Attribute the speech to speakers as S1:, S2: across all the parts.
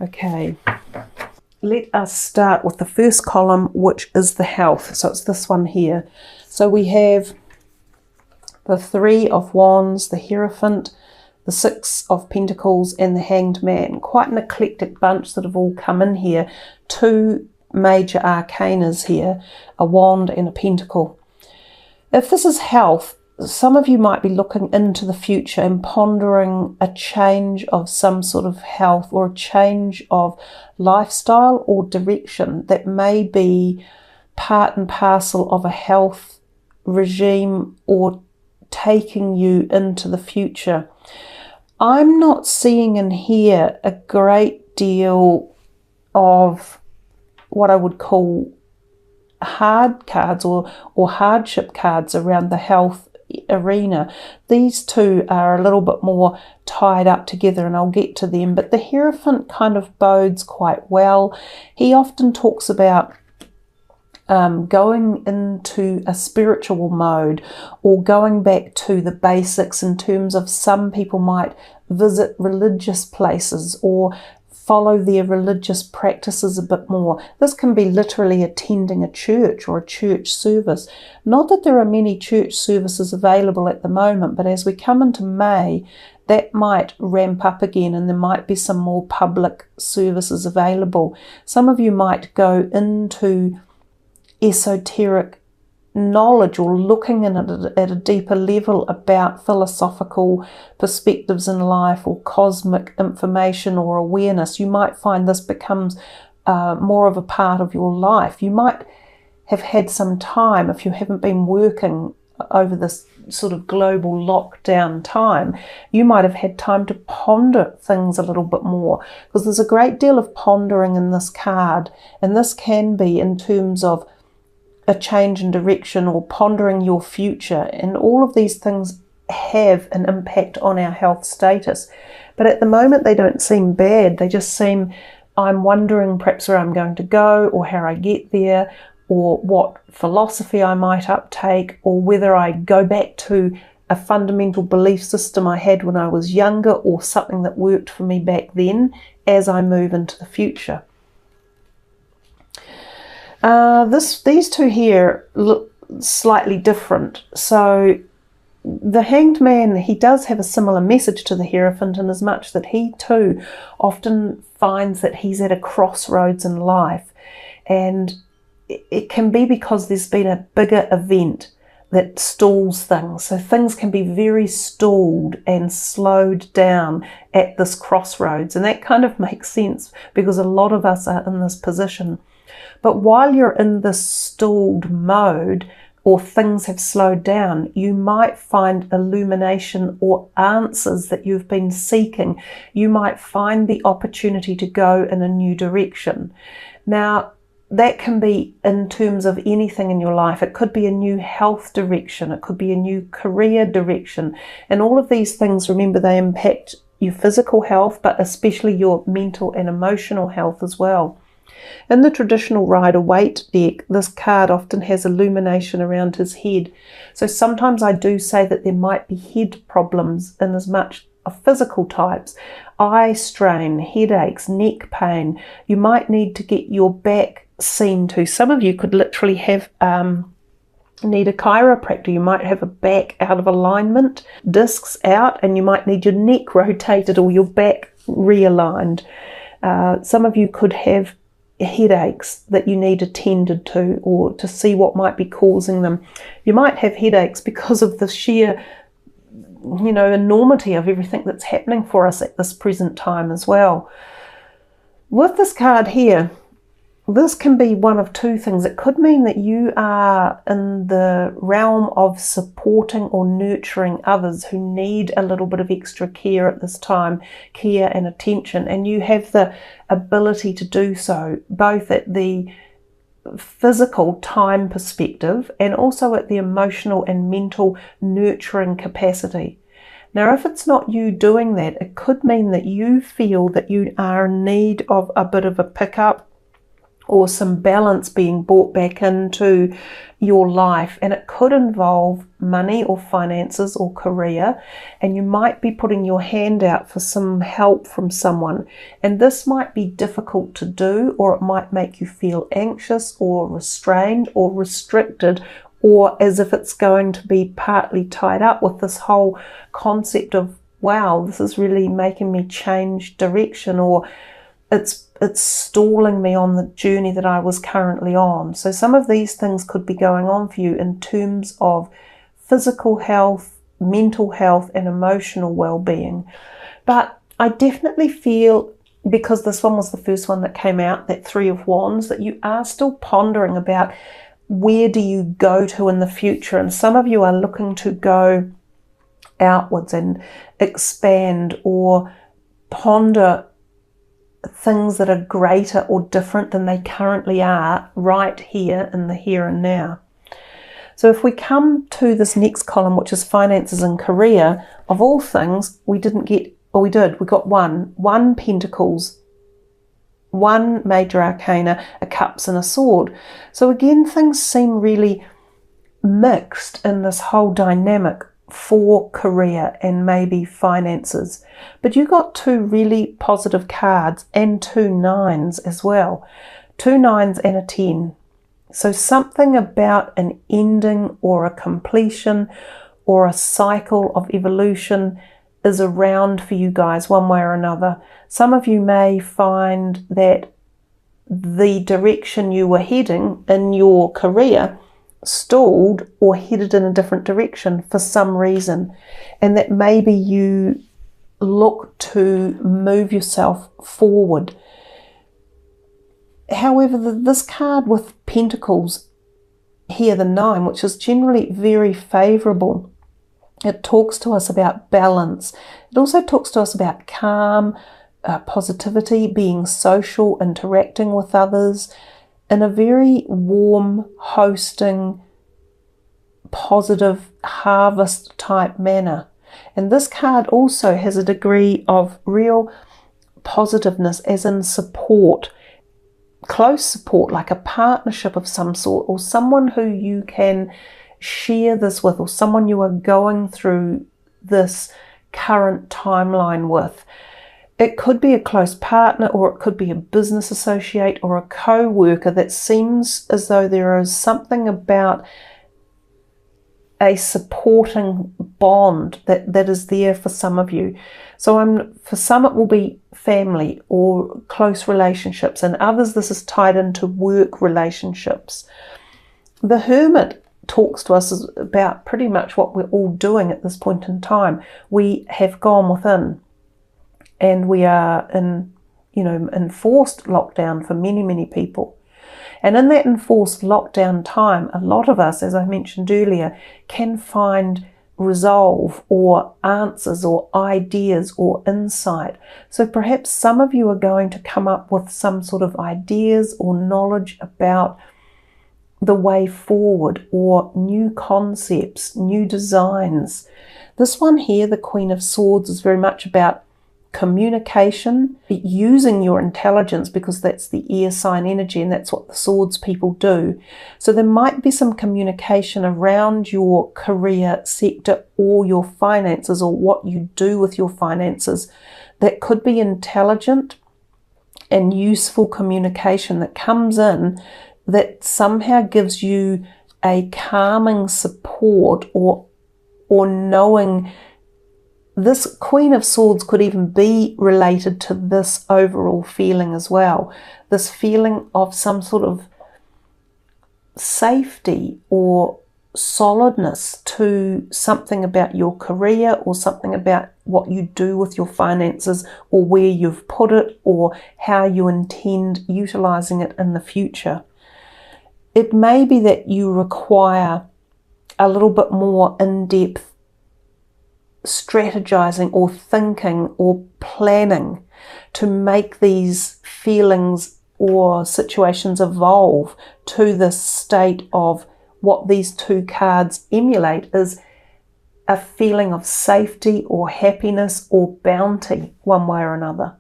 S1: Okay, let us start with the first column, which is the health. So it's this one here. So we have the Three of Wands, the Hierophant, the Six of Pentacles, and the Hanged Man. Quite an eclectic bunch that have all come in here. Two major arcanas here, a wand and a pentacle. If this is health, some of you might be looking into the future and pondering a change of some sort of health or a change of lifestyle or direction that may be part and parcel of a health regime or taking you into the future. I'm not seeing in here a great deal of what I would call hard cards or hardship cards around the health arena. These two are a little bit more tied up together, and I'll get to them, but the Hierophant kind of bodes quite well. He often talks about going into a spiritual mode or going back to the basics, in terms of some people might visit religious places or follow their religious practices a bit more. This can be literally attending a church or a church service. Not that there are many church services available at the moment, but as we come into May, that might ramp up again and there might be some more public services available. Some of you might go into esoteric knowledge or looking in at a deeper level about philosophical perspectives in life or cosmic information or awareness. You might find this becomes more of a part of your life. You might have had some time, if you haven't been working over this sort of global lockdown time, you might have had time to ponder things a little bit more, because there's a great deal of pondering in this card, and this can be in terms of a change in direction or pondering your future, and all of these things have an impact on our health status. But at the moment they don't seem bad. They just seem, I'm wondering perhaps where I'm going to go or how I get there, or what philosophy I might uptake, or whether I go back to a fundamental belief system I had when I was younger, or something that worked for me back then as I move into the future. These two here look slightly different. So the Hanged Man, he does have a similar message to the Hierophant, in as much that he too often finds that he's at a crossroads in life, and it can be because there's been a bigger event that stalls things. So things can be very stalled and slowed down at this crossroads, and that kind of makes sense because a lot of us are in this position. But while you're in this stalled mode, or things have slowed down, you might find illumination or answers that you've been seeking. You might find the opportunity to go in a new direction. Now, that can be in terms of anything in your life. It could be a new health direction. It could be a new career direction. And all of these things, remember, they impact your physical health, but especially your mental and emotional health as well. In the traditional Rider-Waite deck, this card often has illumination around his head. So sometimes I do say that there might be head problems in as much of physical types. Eye strain, headaches, neck pain. You might need to get your back seen to. Some of you could literally have need a chiropractor. You might have a back out of alignment, discs out, and you might need your neck rotated or your back realigned. Some of you could have headaches that you need attended to, or to see what might be causing them. You might have headaches because of the sheer, enormity of everything that's happening for us at this present time as well. With this card here, this can be one of two things. It could mean that you are in the realm of supporting or nurturing others who need a little bit of extra care at this time, care and attention, and you have the ability to do so, both at the physical time perspective and also at the emotional and mental nurturing capacity. Now, if it's not you doing that, it could mean that you feel that you are in need of a bit of a pickup or some balance being brought back into your life, and it could involve money or finances or career, and you might be putting your hand out for some help from someone, and this might be difficult to do, or it might make you feel anxious or restrained or restricted, or as if it's going to be partly tied up with this whole concept of, wow, this is really making me change direction, or it's stalling me on the journey that I was currently on. So some of these things could be going on for you in terms of physical health, mental health, and emotional well-being. But I definitely feel, because this one was the first one that came out, that Three of Wands, that you are still pondering about where do you go to in the future. And some of you are looking to go outwards and expand or ponder things that are greater or different than they currently are right here in the here and now. So if we come to this next column, which is finances and career, of all things, we didn't get, or we did, we got one Pentacles, one major arcana, a cups and a sword. So again, things seem really mixed in this whole dynamic for career and maybe finances. But you got two really positive cards and two nines as well. Two nines and a 10. So something about an ending or a completion or a cycle of evolution is around for you guys one way or another. Some of you may find that the direction you were heading in your career stalled or headed in a different direction for some reason, and that maybe you look to move yourself forward. However, this card with Pentacles here, the 9, which is generally very favourable, it talks to us about balance. It also talks to us about calm, positivity, being social, interacting with others in a very warm, hosting, positive, harvest type manner. And this card also has a degree of real positiveness, as in support, close support, like a partnership of some sort, or someone who you can share this with, or someone you are going through this current timeline with. It could be a close partner, or it could be a business associate or a co-worker that seems as though there is something about a supporting bond that is there for some of you. So for some it will be family or close relationships, and others this is tied into work relationships. The Hermit talks to us about pretty much what we're all doing at this point in time. We have gone within, and we are in enforced lockdown for many people. And in that enforced lockdown time, a lot of us, as I mentioned earlier, can find resolve or answers or ideas or insight. So perhaps some of you are going to come up with some sort of ideas or knowledge about the way forward, or new concepts, new designs. This one here, the Queen of Swords, is very much about communication, using your intelligence, because that's the air sign energy and that's what the swords people do. So there might be some communication around your career sector or your finances, or what you do with your finances, that could be intelligent and useful communication that comes in that somehow gives you a calming support, or knowing. This Queen of Swords could even be related to this overall feeling as well. This feeling of some sort of safety or solidness to something about your career, or something about what you do with your finances, or where you've put it, or how you intend utilizing it in the future. It may be that you require a little bit more in-depth strategizing or thinking or planning to make these feelings or situations evolve to this state of what these two cards emulate, is a feeling of safety or happiness or bounty one way or another.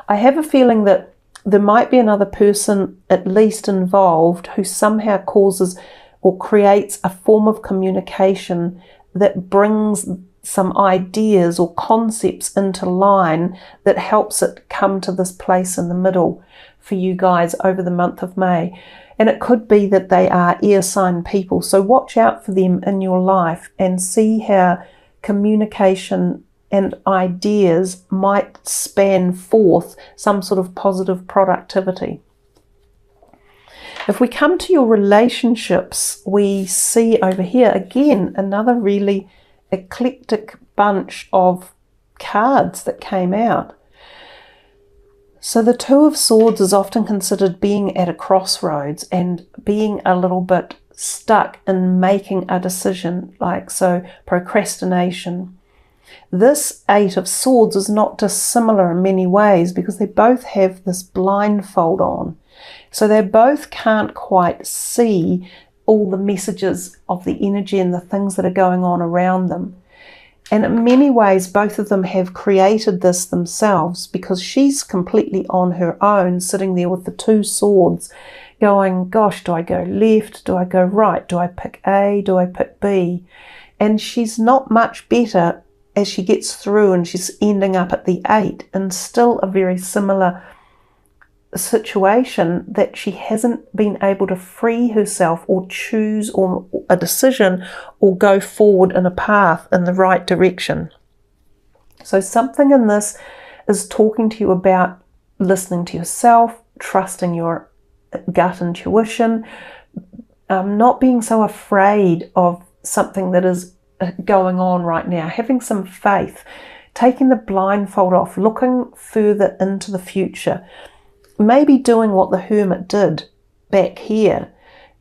S1: I have a feeling that there might be another person at least involved who somehow causes or creates a form of communication that brings some ideas or concepts into line that helps it come to this place in the middle for you guys over the month of May. And it could be that they are air sign people. So watch out for them in your life and see how communication and ideas might span forth some sort of positive productivity. If we come to your relationships, we see over here again another really eclectic bunch of cards that came out. So the Two of Swords is often considered being at a crossroads and being a little bit stuck in making a decision, like so procrastination. This Eight of Swords is not dissimilar in many ways because they both have this blindfold on. So they both can't quite see all the messages of the energy and the things that are going on around them. And in many ways, both of them have created this themselves because she's completely on her own, sitting there with the two swords going, gosh, do I go left? Do I go right? Do I pick A? Do I pick B? And she's not much better as she gets through and she's ending up at the 8 and still a very similar situation that she hasn't been able to free herself or choose or a decision or go forward in a path in the right direction. So something in this is talking to you about listening to yourself, trusting your gut intuition, not being so afraid of something that is going on right now, having some faith, taking the blindfold off, looking further into the future. Maybe doing what the hermit did back here.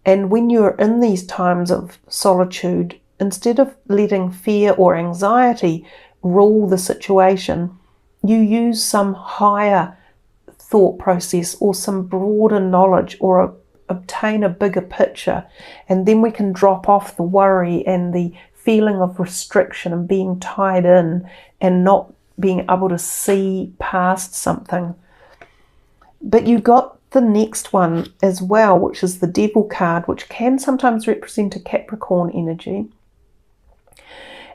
S1: And when you're in these times of solitude, instead of letting fear or anxiety rule the situation, you use some higher thought process or some broader knowledge or obtain a bigger picture. And then we can drop off the worry and the feeling of restriction and being tied in and not being able to see past something. But you got the next one as well, which is the Devil card, which can sometimes represent a Capricorn energy.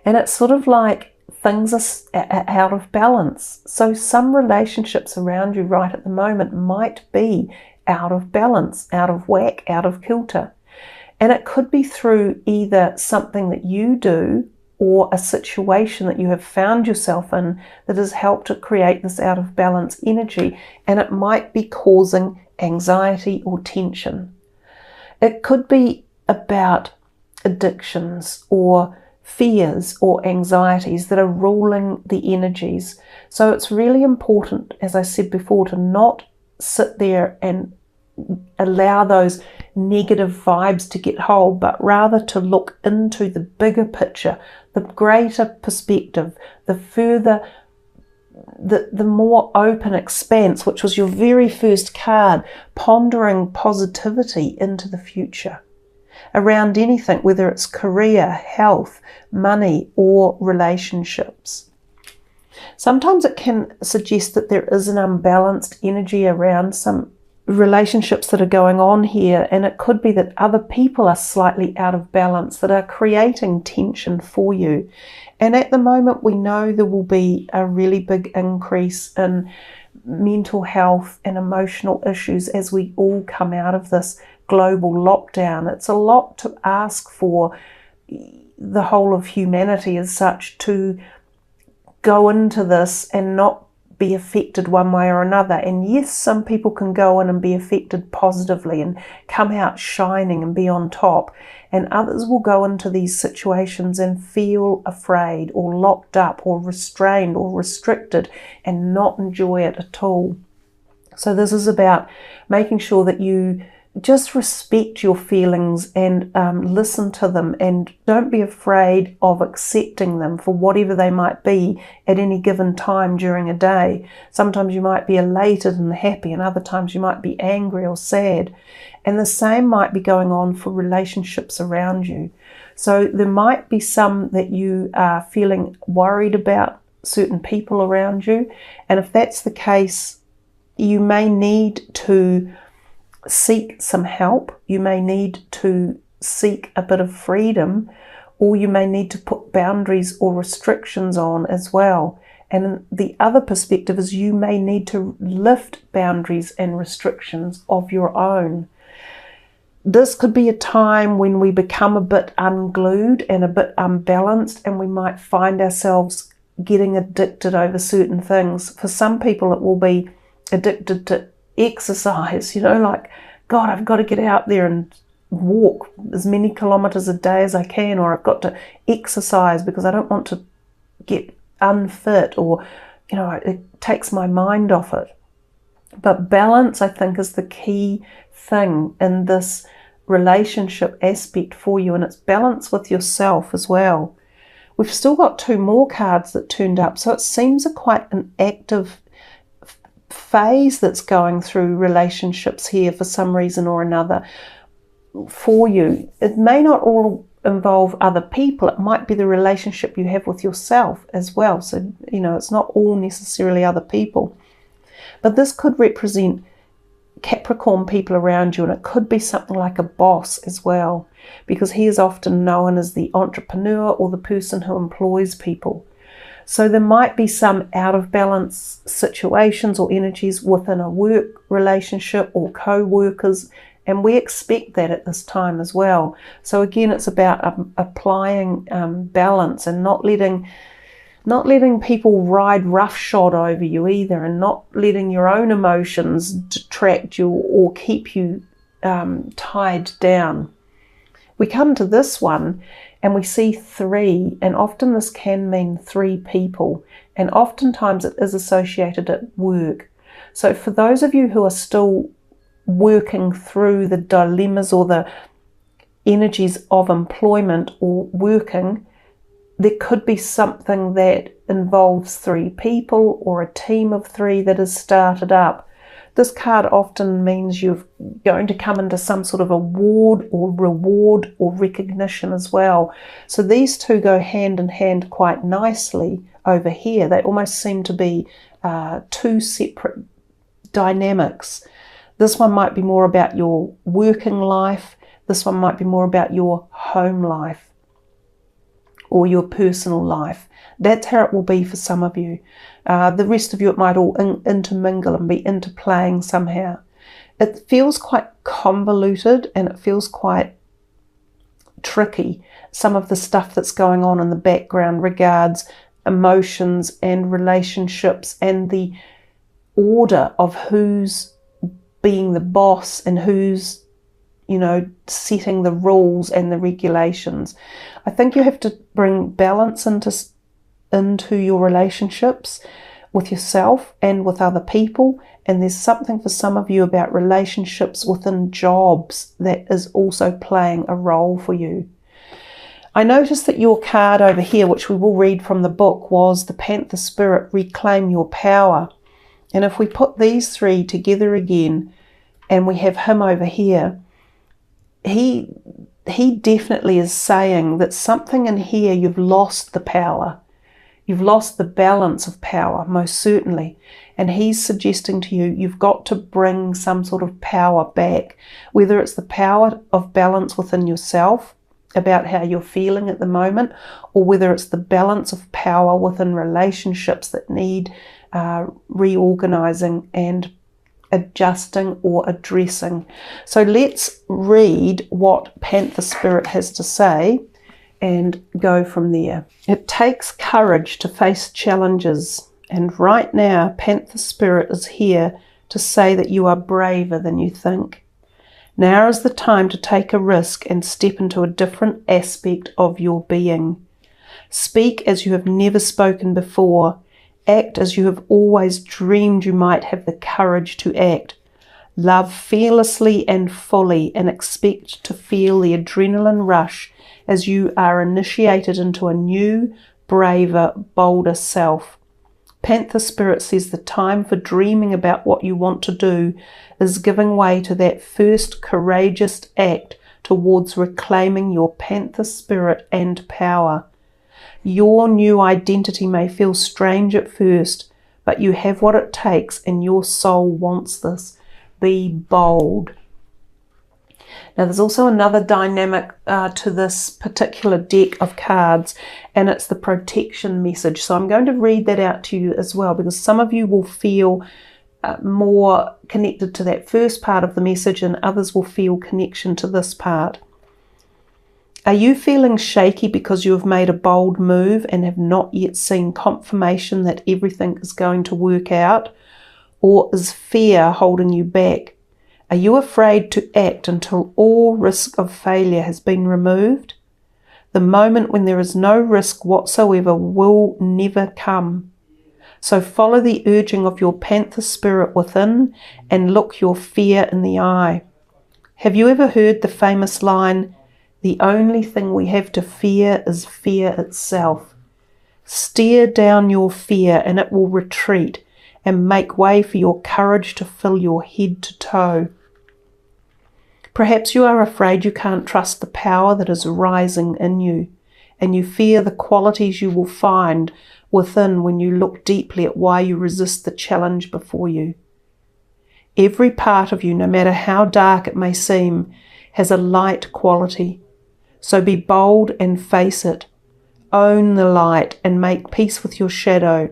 S1: And it's sort of like things are out of balance. So some relationships around you right at the moment might be out of balance, out of whack, out of kilter. And it could be through either something that you do or a situation that you have found yourself in that has helped to create this out of balance energy, and it might be causing anxiety or tension. It could be about addictions or fears or anxieties that are ruling the energies. So it's really important, as I said before, to not sit there and allow those negative vibes to get hold, but rather to look into the bigger picture, the greater perspective, the further, the more open expanse, which was your very first card, pondering positivity into the future around anything, whether it's career, health, money, or relationships. Sometimes it can suggest that there is an unbalanced energy around some relationships that are going on here, and it could be that other people are slightly out of balance that are creating tension for you. And at the moment we know there will be a really big increase in mental health and emotional issues as we all come out of this global lockdown. It's a lot to ask for the whole of humanity as such to go into this and not be affected one way or another. And yes, some people can go in and be affected positively and come out shining and be on top, and others will go into these situations and feel afraid or locked up or restrained or restricted and not enjoy it at all. So this is about making sure that you just respect your feelings and listen to them, and don't be afraid of accepting them for whatever they might be at any given time during a day. Sometimes you might be elated and happy, and other times you might be angry or sad. And the same might be going on for relationships around you. So there might be some that you are feeling worried about certain people around you, and if that's the case, you may need to seek some help, you may need to seek a bit of freedom, or you may need to put boundaries or restrictions on as well. And the other perspective is you may need to lift boundaries and restrictions of your own. This could be a time when we become a bit unglued and a bit unbalanced, and we might find ourselves getting addicted over certain things. For some people, it will be addicted to exercise, like, God, I've got to get out there and walk as many kilometers a day as I can, or I've got to exercise because I don't want to get unfit, or it takes my mind off it. But balance, I think, is the key thing in this relationship aspect for you, and it's balance with yourself as well. We've still got 2 more cards that turned up, so it seems quite an active phase that's going through relationships here for some reason or another for you. It may not all involve other people, it might be the relationship you have with yourself as well. So, it's not all necessarily other people. But this could represent Capricorn people around you, and it could be something like a boss as well, because he is often known as the entrepreneur or the person who employs people. So there might be some out of balance situations or energies within a work relationship or co-workers, and we expect that at this time as well. So again, it's about applying balance and not letting people ride roughshod over you either, and not letting your own emotions detract you or keep you tied down. We come to this one and we see 3, and often this can mean 3 people, and oftentimes it is associated at work. So for those of you who are still working through the dilemmas or the energies of employment or working, there could be something that involves 3 people or a team of 3 that has started up. This card often means you're going to come into some sort of award or reward or recognition as well. So these 2 go hand in hand quite nicely over here. They almost seem to be 2 separate dynamics. This one might be more about your working life. This one might be more about your home life or your personal life. That's how it will be for some of you. The rest of you, it might all intermingle and be interplaying somehow. It feels quite convoluted and it feels quite tricky, some of the stuff that's going on in the background regards emotions and relationships and the order of who's being the boss and who's setting the rules and the regulations. I think you have to bring balance into your relationships with yourself and with other people, and there's something for some of you about relationships within jobs that is also playing a role for you. I noticed that your card over here, which we will read from the book, was the Panther Spirit, Reclaim Your Power. And if we put these 3 together again and we have him over here, he definitely is saying that something in here, you've lost the power. You've lost the balance of power, most certainly. And he's suggesting to you, you've got to bring some sort of power back, whether it's the power of balance within yourself, about how you're feeling at the moment, or whether it's the balance of power within relationships that need reorganizing and adjusting or addressing. So let's read what Panther Spirit has to say and go from there. It takes courage to face challenges, and right now Panther Spirit is here to say that you are braver than you think. Now is the time to take a risk and step into a different aspect of your being. Speak as you have never spoken before. Act as you have always dreamed you might have the courage to act. Love fearlessly and fully, and expect to feel the adrenaline rush as you are initiated into a new, braver, bolder self. Panther Spirit says the time for dreaming about what you want to do is giving way to that first courageous act towards reclaiming your Panther Spirit and power. Your new identity may feel strange at first, but you have what it takes and your soul wants this. Be bold. Now there's also another dynamic to this particular deck of cards, and it's the protection message. So I'm going to read that out to you as well, because some of you will feel more connected to that first part of the message and others will feel connection to this part. Are you feeling shaky because you have made a bold move and have not yet seen confirmation that everything is going to work out? Or is fear holding you back? Are you afraid to act until all risk of failure has been removed? The moment when there is no risk whatsoever will never come. So follow the urging of your panther spirit within and look your fear in the eye. Have you ever heard the famous line, "The only thing we have to fear is fear itself"? Stare down your fear and it will retreat and make way for your courage to fill your head to toe. Perhaps you are afraid you can't trust the power that is rising in you, and you fear the qualities you will find within when you look deeply at why you resist the challenge before you. Every part of you, no matter how dark it may seem, has a light quality. So be bold and face it. Own the light and make peace with your shadow.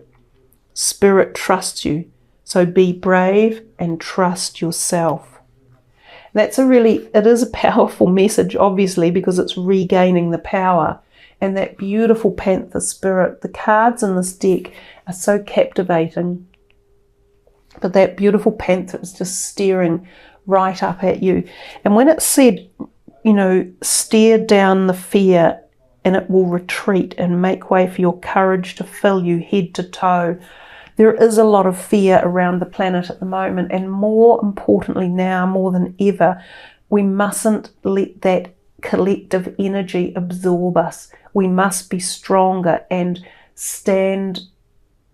S1: Spirit trusts you, so be brave and trust yourself. It is a powerful message, obviously, because it's regaining the power. And that beautiful panther spirit, the cards in this deck are so captivating. But that beautiful panther is just staring right up at you. And when it said, stare down the fear and it will retreat and make way for your courage to fill you head to toe. There is a lot of fear around the planet at the moment, and more importantly now, more than ever, we mustn't let that collective energy absorb us. We must be stronger and stand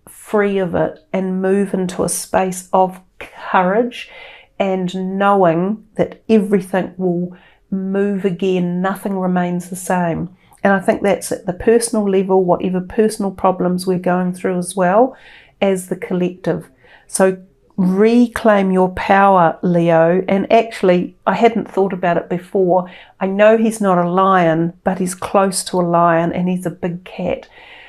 S1: free of it and move into a space of courage and knowing that everything will move again, nothing remains the same. And I think that's at the personal level, whatever personal problems we're going through, as well as the collective. So reclaim your power, Leo. And actually, I hadn't thought about it before. I know he's not a lion, but he's close to a lion and he's a big cat.